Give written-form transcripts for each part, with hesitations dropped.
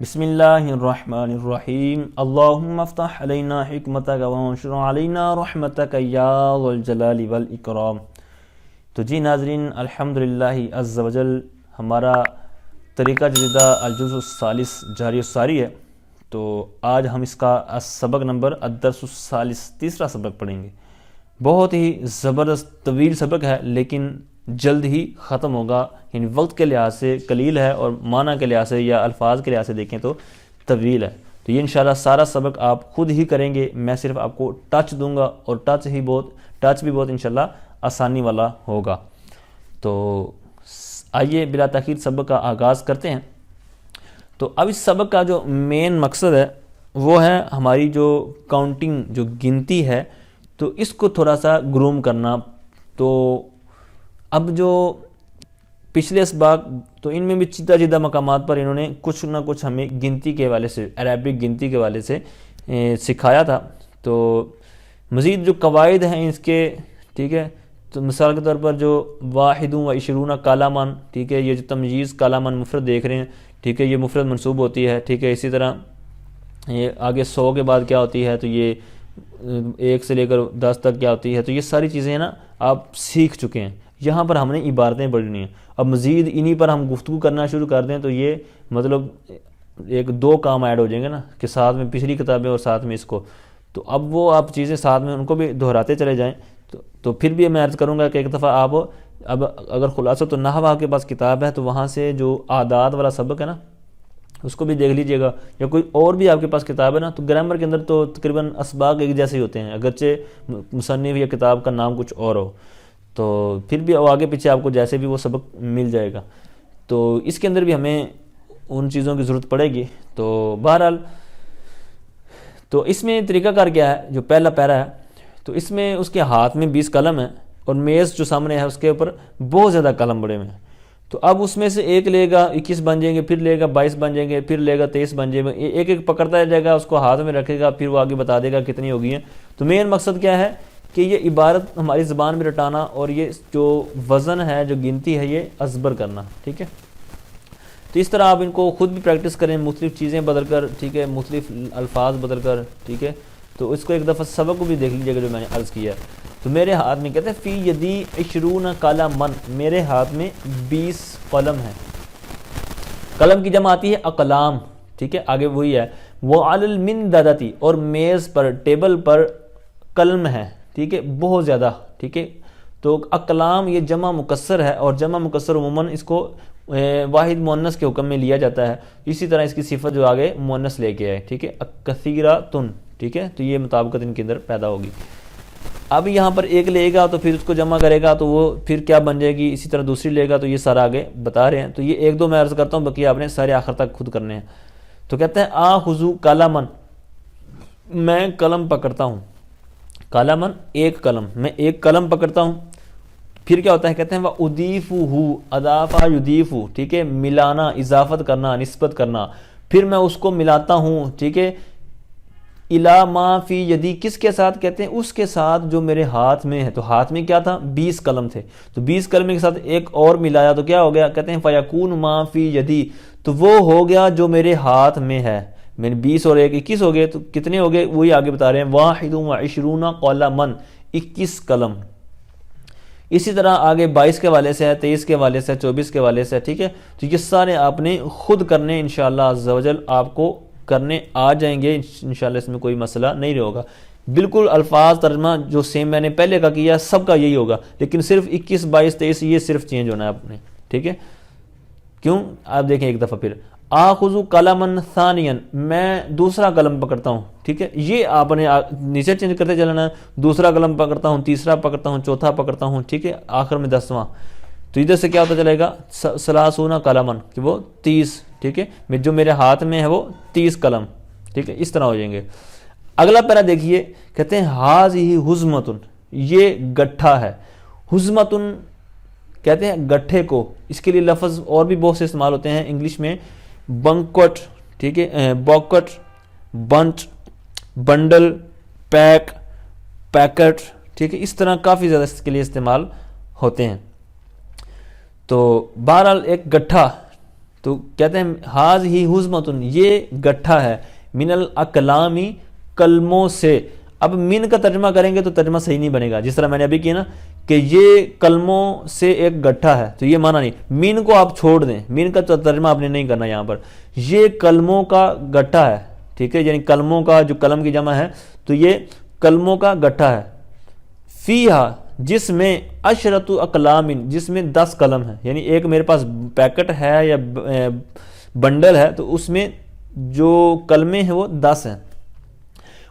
بسم اللہ الرحمن الرحیم اللہم افتح علینا حکمتک وانشر علینا رحمتک یا ذو الجلال والاکرام۔ تو جی ناظرین، الحمدللہ عز وجل ہمارا طریقہ جدیدہ الجزء الثالث جاری الساری ہے۔ تو آج ہم اس کا سبق نمبر الدرس الثالث تیسرا سبق پڑھیں گے۔ بہت ہی زبردست طویل سبق ہے لیکن جلد ہی ختم ہوگا، یعنی وقت کے لحاظ سے قلیل ہے اور معنی کے لحاظ سے یا الفاظ کے لحاظ سے دیکھیں تو طویل ہے۔ تو یہ انشاءاللہ سارا سبق آپ خود ہی کریں گے، میں صرف آپ کو ٹچ دوں گا اور ٹچ بھی بہت انشاءاللہ آسانی والا ہوگا۔ تو آئیے بلا تاخیر سبق کا آغاز کرتے ہیں۔ تو اب اس سبق کا جو مین مقصد ہے وہ ہے ہماری جو کاؤنٹنگ، جو گنتی ہے، تو اس کو تھوڑا سا گروم کرنا۔ تو اب جو پچھلے اسباق تو ان میں بھی جدہ مقامات پر انہوں نے کچھ نہ کچھ ہمیں گنتی کے حوالے سے، عربک گنتی کے حوالے سے سکھایا تھا۔ تو مزید جو قواعد ہیں اس کے، ٹھیک ہے، تو مثال کے طور پر جو 21 کالامن، ٹھیک ہے، یہ جو تمییز کالامن مفرد دیکھ رہے ہیں، ٹھیک ہے، یہ مفرد منصوب ہوتی ہے، ٹھیک ہے۔ اسی طرح یہ آگے 100 کے بعد کیا ہوتی ہے، تو یہ 1 سے لے کر 10 تک کیا ہوتی ہے، تو یہ ساری چیزیں نا آپ سیکھ چکے ہیں۔ یہاں پر ہم نے عبارتیں پڑھنی ہیں، اب مزید انہی پر ہم گفتگو کرنا شروع کر دیں تو یہ مطلب ایک دو کام ایڈ ہو جائیں گے نا، کہ ساتھ میں پچھلی کتابیں اور ساتھ میں اس کو، تو اب وہ آپ چیزیں ساتھ میں ان کو بھی دہراتے چلے جائیں۔ تو پھر بھی میں عرض کروں گا کہ ایک دفعہ آپ اب اگر خلاصہ تو نحو آپ کے پاس کتاب ہے تو وہاں سے جو اعداد والا سبق ہے نا اس کو بھی دیکھ لیجئے گا، یا کوئی اور بھی آپ کے پاس کتاب ہے نا، تو گرامر کے اندر تو تقریباً اسباق ایک جیسے ہی ہوتے ہیں، اگرچہ مصنف یا کتاب کا نام کچھ اور ہو، تو پھر بھی آگے پیچھے آپ کو جیسے بھی وہ سبق مل جائے گا۔ تو اس کے اندر بھی ہمیں ان چیزوں کی ضرورت پڑے گی۔ تو بہرحال تو اس میں طریقہ کار کیا ہے، جو پہلا پیرا ہے تو اس میں اس کے ہاتھ میں 20 قلم ہیں اور میز جو سامنے ہے اس کے اوپر بہت زیادہ قلم بڑے ہوئے ہیں۔ تو اب اس میں سے ایک لے گا 21 بن جائیں گے، پھر لے گا 22 بن جائیں گے، پھر لے گا 23 بن جائیں گے، ایک ایک پکڑتا جائے گا، اس کو ہاتھ میں رکھے گا، پھر وہ آگے بتا دے گا کتنی ہوگی ہیں۔ تو مین مقصد کیا ہے کہ یہ عبارت ہماری زبان میں رٹانا اور یہ جو وزن ہے، جو گنتی ہے، یہ ازبر کرنا، ٹھیک ہے۔ تو اس طرح آپ ان کو خود بھی پریکٹس کریں، مختلف چیزیں بدل کر، ٹھیک ہے، مختلف الفاظ بدل کر، ٹھیک ہے۔ تو اس کو ایک دفعہ سبق کو بھی دیکھ لیجیے گا جو میں نے عرض کیا ہے۔ تو میرے ہاتھ میں کہتے ہیں فی یدی 20 قلمن، میرے ہاتھ میں 20 قلم ہیں۔ قلم کی جمع آتی ہے اقلام، ٹھیک ہے، آگے وہی ہے۔ وعلی المنددتی، اور میز پر، ٹیبل پر قلم ہے، ٹھیک ہے، بہت زیادہ، ٹھیک ہے۔ تو اقلام یہ جمع مکسر ہے، اور جمع مکسر عموماً اس کو واحد مؤنث کے حکم میں لیا جاتا ہے۔ اسی طرح اس کی صفت جو آگے مؤنث لے کے آئے، ٹھیک ہے، کثیرۃن، ٹھیک ہے۔ تو یہ مطابقت ان کے اندر پیدا ہوگی۔ اب یہاں پر ایک لے گا تو پھر اس کو جمع کرے گا تو وہ پھر کیا بن جائے گی، اسی طرح دوسری لے گا، تو یہ سارا آگے بتا رہے ہیں۔ تو یہ ایک دو میں عرض کرتا ہوں، باقی آپ نے سارے آخر تک خود کرنے ہیں۔ تو کہتے ہیں آخذ قلمن، میں قلم پکڑتا ہوں۔ قلمن ایک قلم، میں ایک قلم پکڑتا ہوں۔ پھر کیا ہوتا ہے، کہتے ہیں وَأُضِيفُهُ، اضافہ یضیف، ٹھیک ہے، ملانا، اضافت کرنا، نسبت کرنا، پھر میں اس کو ملاتا ہوں، ٹھیک ہے، اِلَى مَا فِي یدی، کس کے ساتھ، کہتے ہیں اس کے ساتھ جو میرے ہاتھ میں ہے۔ تو ہاتھ میں کیا تھا، 20 قلم تھے، تو 20 قلم کے ساتھ ایک اور ملایا تو کیا ہو گیا، کہتے ہیں فَيَكُونُ مَا فِي یدی، تو وہ ہو گیا جو میرے ہاتھ میں ہے۔ میں نے 20 اور 1 21 ہو گئے، تو کتنے ہو گئے وہی آگے بتا رہے ہیں 21 قلمن، 21 قلم۔ اسی طرح آگے 22 کے والے سے ہے، 23 کے والے سے ہے، 24 کے والے سے ہے، ٹھیک ہے۔ تو یہ سارے آپ نے خود کرنے، انشاءاللہ عز و جل آپ کو کرنے آ جائیں گے، انشاءاللہ اس میں کوئی مسئلہ نہیں ہوگا۔ بالکل الفاظ ترجمہ جو سیم میں نے پہلے کا کیا سب کا یہی ہوگا، لیکن صرف 21 22 23 یہ صرف چینج ہونا ہے آپ نے، ٹھیک ہے۔ کیوں، آپ دیکھیں ایک دفعہ پھر آخذ قلمن ثانیا، میں دوسرا قلم پکڑتا ہوں، ثانیہ، ٹھیک ہے، یہ آپ نے نیچے چینج کرتے چلنا ہے، دوسرا قلم پکڑتا ہوں، تیسرا پکڑتا ہوں، چوتھا پکڑتا ہوں، ٹھیک ہے، آخر میں 10واں۔ تو ادھر سے کیا ہوتا چلے گا 30 قلمن، کہ وہ 30، ٹھیک ہے، جو میرے ہاتھ میں ہے وہ 30 قلم، ٹھیک ہے، اس طرح ہو جائیں گے۔ اگلا پیرا دیکھیے، کہتے ہیں ہاذہ حزمۃ، یہ گٹھا ہے۔ حزمۃ کہتے ہیں گٹھے کو، اس کے لیے لفظ اور بھی بہت سے استعمال ہوتے ہیں انگلش میں، بنکوٹ، ٹھیک ہے، باکٹ، بنچ، بنڈل، پیک، پیکٹ، ٹھیک ہے، اس طرح کافی زیادہ اس کے لیے استعمال ہوتے ہیں۔ تو بہرحال ایک گٹھا، تو کہتے ہیں حاض ہی حزمتن، یہ گٹھا ہے، من الاقلامی، کلموں سے. اب من کا ترجمہ کریں گے تو ترجمہ صحیح نہیں بنے گا، جس طرح میں نے ابھی کیا نا کہ یہ کلموں سے ایک گٹھا ہے، تو یہ معنی نہیں. من کو آپ چھوڑ دیں، من کا ترجمہ آپ نے نہیں کرنا یہاں پر. یہ کلموں کا گٹھا ہے، ٹھیک ہے، یعنی کلموں کا جو کلم کی جمع ہے تو یہ کلموں کا گٹھا ہے. فیہا، جس میں عشرۃ اقلام، جس میں 10 قلم ہے، یعنی ایک میرے پاس پیکٹ ہے یا بنڈل ہے تو اس میں جو کلمے ہیں وہ 10 ہیں.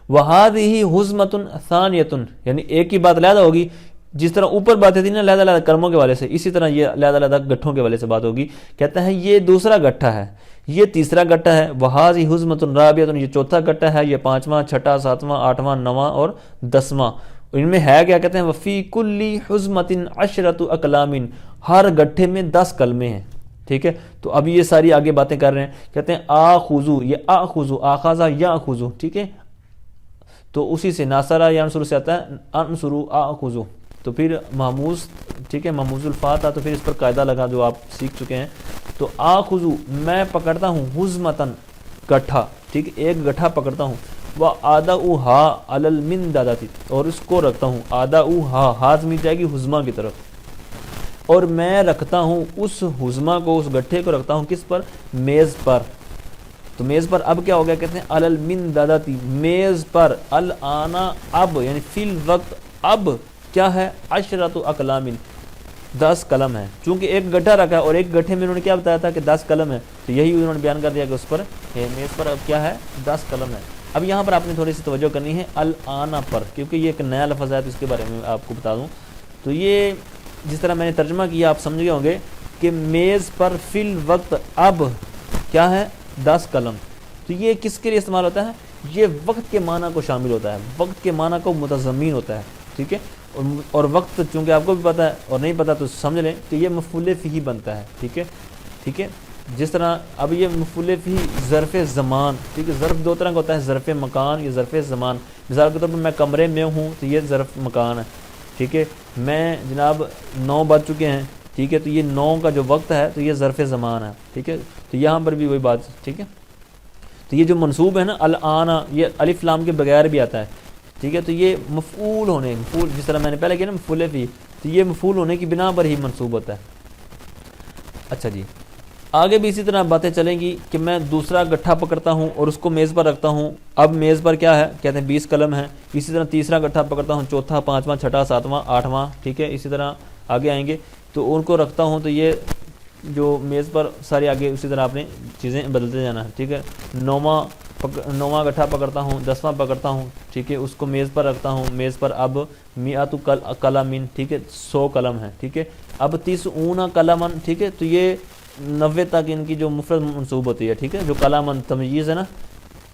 وَهَذِهِ حُزْمَةٌ ثَانِيَةٌ، یعنی ایک ہی بات علیحدہ ہوگی، جس طرح اوپر باتیں تھی نا علیحدہ علیحدہ کلموں کے والے سے، اسی طرح یہ علیحدہ علیحدہ گٹھوں کے والے سے بات ہوگی. کہتا ہے یہ دوسرا گٹھا ہے، یہ تیسرا گٹھا ہے. وَهَذِهِ حُزْمَةٌ رَابِعَةٌ، یہ چوتھا گٹھا ہے، یہ 5واں، 6واں، 7واں، 8واں، 9واں اور 10واں. ان میں ہے کیا؟ کہتے ہیں وَفِي كُلِّ حُزْمَةٍ عَشْرَةُ أَقْلَامٍ، ہر گٹھے میں 10 کلمے ہیں. ٹھیک ہے، تو اب یہ ساری آگے باتیں کر رہے ہیں. کہتے ہیں آخذو، یہ آخذو، آخذا یاخذو، ٹھیک ہے، تو اسی سے ناصرہ ینصر سے آتا ہے انصرو آخذو، تو پھر محموز، ٹھیک ہے، محموز الفات تھا، تو پھر اس پر قاعدہ لگا جو آپ سیکھ چکے ہیں. تو آخذو، میں پکڑتا ہوں، حزمتن، گٹھا، ٹھیک ہے، ایک گٹھا پکڑتا ہوں. وَآدَعُهَا عَلَى الْمِنْدَدَةِ، اور اس کو رکھتا ہوں، آدَعُهَا، ہاتھ میں جائے گی حزمہ کی طرف، اور میں رکھتا ہوں اس حزمہ کو، اس گٹھے کو رکھتا ہوں کس پر؟ میز پر. تو میز پر اب کیا ہو گیا؟ کہتے ہیں عَلَى الْمِنْدَدَةِ، میز پر. الآن، اب، یعنی فی الوقت، اب کیا ہے؟ 10 اقلام، 10 قلم ہے. چونکہ ایک گٹھا رکھا ہے اور ایک گٹھے میں انہوں نے کیا بتایا تھا کہ 10 قلم ہے، تو یہی انہوں نے بیان کر دیا کہ اس پر میز پر اب کیا ہے؟ 10 قلم ہے. اب یہاں پر آپ نے تھوڑی سی توجہ کرنی ہے الآن پر، کیونکہ یہ ایک نیا لفظ ہے تو اس کے بارے میں آپ کو بتا دوں. تو یہ جس طرح میں نے ترجمہ کیا آپ سمجھ گئے ہوں گے کہ میز پر فی الوقت اب کیا ہے؟ 10 قلم. تو یہ کس کے لیے استعمال ہوتا ہے؟ یہ وقت کے معنی کو شامل ہوتا ہے، وقت کے معنی کو متضمن ہوتا ہے. ٹھیک ہے، اور وقت چونکہ آپ کو بھی پتہ ہے اور نہیں پتہ تو سمجھ لیں کہ یہ مفعول فیہ بنتا ہے. ٹھیک ہے، ٹھیک ہے، جس طرح اب یہ مفعول فیہ ظرف زمان، ٹھیک ہے، ظرف 2 طرح کا ہوتا ہے، ظرف مکان یا ظرف زمان. مثال کے طور پر میں کمرے میں ہوں تو یہ ظرف مکان ہے. ٹھیک ہے، میں جناب 9 بج چکے ہیں، ٹھیک ہے، تو یہ 9 کا جو وقت ہے تو یہ ظرف زمان ہے. ٹھیک ہے، تو یہاں پر بھی وہی بات. ٹھیک ہے، تو یہ جو منصوب ہے نا الآن، یہ الف لام کے بغیر بھی آتا ہے. ٹھیک ہے، تو یہ مفعول ہونے، مفعول جس طرح میں نے پہلے کیا نا مفعول فی، تو یہ مفعول ہونے کی بنا پر ہی منصوب ہوتا ہے. اچھا جی، آگے بھی اسی طرح باتیں چلیں گی کہ میں دوسرا گٹھا پکڑتا ہوں اور اس کو میز پر رکھتا ہوں. اب میز پر کیا ہے؟ کہتے ہیں 20 قلم ہیں. اسی طرح تیسرا گٹھا پکڑتا ہوں، چوتھا، 5واں، 6واں، 7واں، 8واں. ٹھیک ہے، اسی طرح آگے آئیں گے تو ان کو رکھتا ہوں، تو یہ جو میز پر سارے آگے اسی طرح آپ نے چیزیں بدلتے جانا ہے. ٹھیک ہے، 9واں گٹھا پکڑتا ہوں، 10واں پکڑتا ہوں، ٹھیک ہے، اس کو میز پر رکھتا ہوں. میز پر اب 100 قلم، ٹھیک ہے، 100 قلم ہے. ٹھیک ہے، اب 30 قلم، ٹھیک ہے، تو یہ 90 تک ان کی جو مفرد منصوب ہوتی ہے. ٹھیک ہے، جو قلم تمییز ہے نا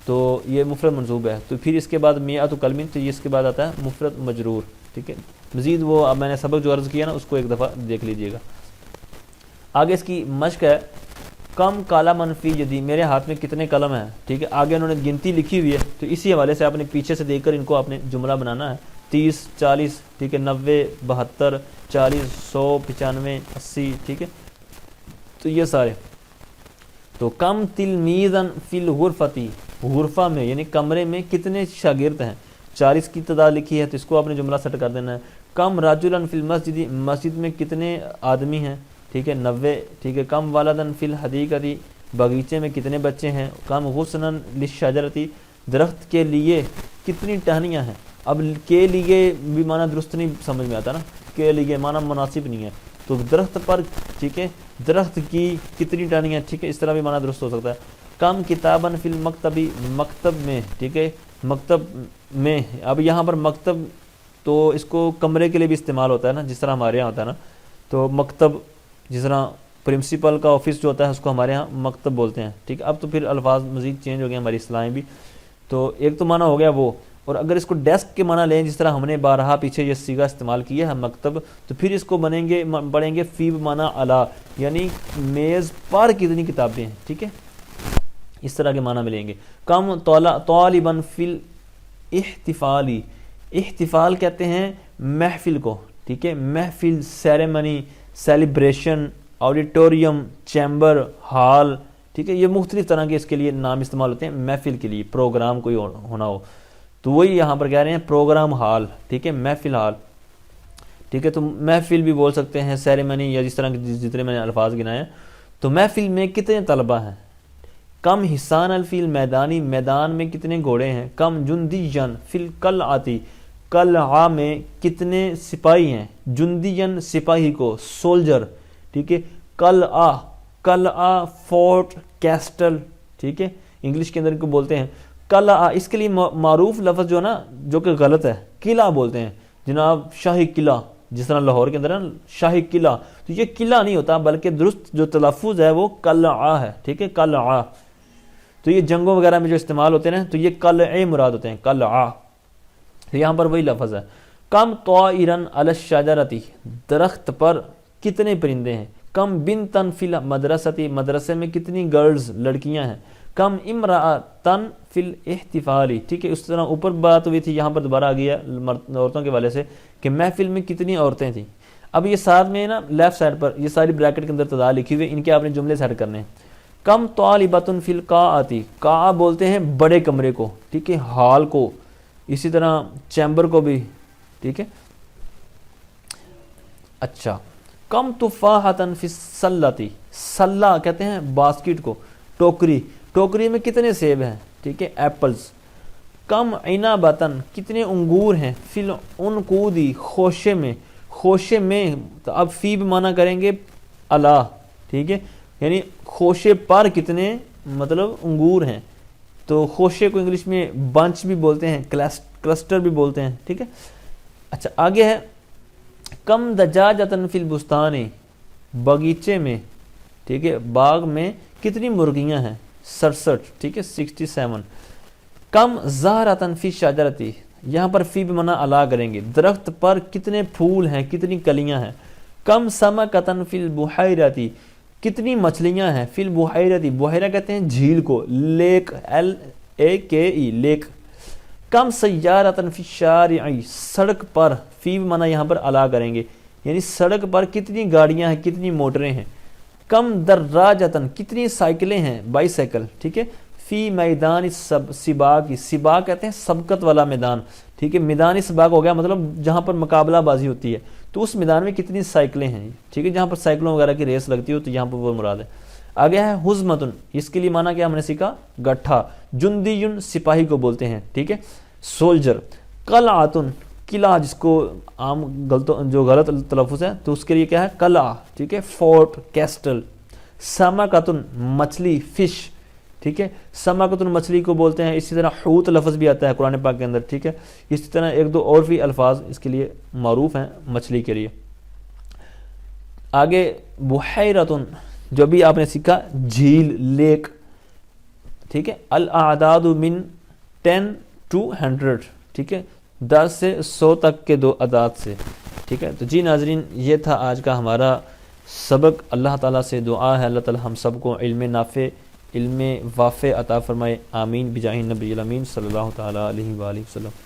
تو یہ مفرد منصوب ہے. تو پھر اس کے بعد 100 قلم، تو یہ اس کے بعد آتا ہے مفرد مجرور. ٹھیک ہے، مزید وہ اب میں نے سبق جو عرض کیا نا اس کو ایک دفعہ دیکھ لیجئے گا. آگے اس کی مشق ہے کم قلم فی یدی، میرے ہاتھ میں کتنے قلم ہیں. ٹھیک ہے، آگے انہوں نے گنتی لکھی ہوئی ہے تو اسی حوالے سے آپ نے پیچھے سے دیکھ کر ان کو آپ نے جملہ بنانا ہے. 30، 40، ٹھیک ہے، 90، 72، 40، 100، 95، 80. ٹھیک ہے، تو یہ سارے. تو کم تلمیذن فی الغرفتی، غرفہ میں یعنی کمرے میں کتنے شاگرد ہیں. 40 کی تعداد لکھی ہے تو اس کو آپ نے جملہ سیٹ کر دینا ہے. کم رجلن فی المسجد، مسجد میں کتنے آدمی ہیں. ٹھیک ہے، 90. ٹھیک ہے، کم ولدن فی الحدیقتی، باغیچے میں کتنے بچے ہیں. کم غصنن للشجرتی، درخت کے لیے کتنی ٹہنیاں ہیں. اب کے لیے بھی معنی درست نہیں سمجھ میں آتا نا، کے لیے معنی مناسب نہیں ہے، تو درخت پر، ٹھیک ہے، درخت کی کتنی ٹہنیاں. ٹھیک ہے، اس طرح بھی معنی درست ہو سکتا ہے. کم کتابن فی المکتبی، مکتب میں. ٹھیک ہے، مکتب میں. اب یہاں پر مکتب تو اس کو کمرے کے لیے بھی استعمال ہوتا ہے نا، جس طرح ہمارے یہاں ہوتا ہے نا. تو مکتب جس طرح پرنسپل کا آفس جو ہوتا ہے اس کو ہمارے ہاں مکتب بولتے ہیں. ٹھیک ہے، اب تو پھر الفاظ مزید چینج ہو گئے ہماری اصطلاحیں بھی. تو ایک تو معنی ہو گیا وہ، اور اگر اس کو ڈیسک کے معنی لیں جس طرح ہم نے بارہا پیچھے یہ صیغہ استعمال کیا ہے مکتب، تو پھر اس کو پڑھیں گے فی معنی علی، یعنی میز پر کتنی کتابیں ہیں. ٹھیک ہے، اس طرح کے معنی ملیں گے. کم طالباً فی الاحتفالی، احتفال کہتے ہیں محفل کو. ٹھیک ہے، محفل، ceremony, celebration auditorium, chamber, hall, ٹھیک ہے، یہ مختلف طرح کے اس کے لیے نام استعمال ہوتے ہیں محفل کے لیے، پروگرام کوئی ہونا ہو تو وہی یہاں پر کہہ رہے ہیں پروگرام ہال، ٹھیک ہے، محفل ہال، ٹھیک ہے. تو محفل بھی بول سکتے ہیں، سیریمنی، یا جس طرح جتنے میں نے الفاظ گنائے ہیں. تو محفل میں کتنے طلبہ ہیں؟ کم حسان الفیل میدانی، میدان میں کتنے گھوڑے ہیں؟ کم جندین فی القلعتی، قلعہ میں کتنے سپاہی ہیں؟ جندین سپاہی کو، سولجر، ٹھیک ہے. قلعہ فورٹ، کیسٹل، ٹھیک ہے، انگلش کے اندر ان کو بولتے ہیں قلعہ. اس کے لیے معروف لفظ جو ہے نا، جو کہ غلط ہے، قلعہ بولتے ہیں جناب، شاہی قلعہ، جس طرح لاہور کے اندر ہے شاہی قلعہ. تو یہ قلعہ نہیں ہوتا، بلکہ درست جو تلفظ ہے وہ قلعہ ہے، ٹھیک ہے، قلعہ. تو یہ جنگوں وغیرہ میں جو استعمال ہوتے ہیں تو یہ قلعے مراد ہوتے ہیں، قلعہ. تو یہاں پر وہی لفظ ہے. کم طائرن علی الشجرۃ، درخت پر کتنے پرندے ہیں؟ کم بنتن فی المدرسۃ، مدرسے میں کتنی گرلز، لڑکیاں ہیں؟ کم امرأتن فی الاحتفال، ٹھیک ہے. اس طرح اوپر بات ہوئی تھی، یہاں پر دوبارہ آ گیا عورتوں کے والے سے کہ محفل میں کتنی عورتیں تھیں. اب یہ ساتھ میں نا لیفٹ سائڈ پر یہ ساری بریکٹ کے اندر تعداد لکھی ہوئی، ان کے آپ نے جملے سیٹ کرنے ہیں. کم طالبۃ فی القاعۃ، قاع بولتے ہیں بڑے کمرے کو، ٹھیک ہے، ہال کو، اسی طرح چیمبر کو بھی، ٹھیک ہے. اچھا، کم تفاحۃ فی السلۃ، سلہ کہتے ہیں باسکٹ کو، ٹوکری، ٹوکری میں کتنے سیب ہیں؟ ٹھیک ہے، ایپلز. کم عنبۃ، کتنے انگور ہیں؟ فی العنقود، خوشے میں، خوشے میں. تو اب فی بھی معنی کریں گے اللہ، ٹھیک ہے، یعنی خوشے پر کتنے مطلب انگور ہیں. تو خوشے کو انگلش میں بنچ بھی بولتے ہیں، کلسٹر بھی بولتے ہیں، ٹھیک ہے. اچھا آگے ہے کم دجاجۃ فی البستان، باغیچے میں، ٹھیک ہے، باغ میں کتنی مرغیاں ہیں؟ 67، ٹھیک ہے، 67. کم زہرۃ فی الشجرۃ، یہاں پر فی بھی معنی الا کریں گے، درخت پر کتنے پھول ہیں، کتنی کلیاں ہیں؟ کم سمکۃ فی البحیرۃ، کتنی مچھلیاں ہیں؟ فی البحیرۃ، بحیرہ کہتے ہیں جھیل کو، لیک، LAKE، لیک. کم سیارۃ فی الشارع، سڑک پر، فی بھی معنی یہاں پر الا کریں گے، یعنی سڑک پر کتنی گاڑیاں ہیں، کتنی موٹریں ہیں؟ کم دراجۃ، کتنی سائیکلیں ہیں، بائی سائیکل، ٹھیک ہے. فی میدان سباق، سباق کہتے ہیں سبقت والا میدان، ٹھیک ہے، میدان سباق ہو گیا مطلب جہاں پر مقابلہ بازی ہوتی ہے. تو اس میدان میں کتنی سائیکلیں ہیں، ٹھیک ہے، جہاں پر سائیکلوں وغیرہ کی ریس لگتی ہو، تو یہاں پر وہ مراد ہے. آگے ہے حزمتن، اس کے لیے معنی کیا ہم نے سیکھا؟ گٹھا. جندیون سپاہی کو بولتے ہیں، ٹھیک ہے، سولجر. قلعتن، قلعہ جس کو عام جو غلط تلفظ ہے تو اس کے لیے کیا ہے؟ قلعہ، ٹھیک ہے، فورٹ، کیسٹل. سمکتن، مچھلی، فش، ٹھیک ہے، سمکتن مچھلی کو بولتے ہیں. اسی طرح حوت لفظ بھی آتا ہے قرآن پاک کے اندر، ٹھیک ہے. اسی طرح ایک دو اور بھی الفاظ اس کے لیے معروف ہیں مچھلی کے لیے. آگے بحیرتن، جو بھی آپ نے سیکھا جھیل، لیک، ٹھیک ہے. الاعداد من 10 to 100، ٹھیک ہے، 10 سے 100 تک کے دو اعداد سے، ٹھیک ہے. تو جی ناظرین، یہ تھا آج کا ہمارا سبق. اللہ تعالیٰ سے دعا ہے اللہ تعالیٰ ہم سب کو علم نافع، علم وافع عطا فرمائے. آمین بجاہ نبی الامین صلی اللہ تعالیٰ علیہ وآلہ وسلم.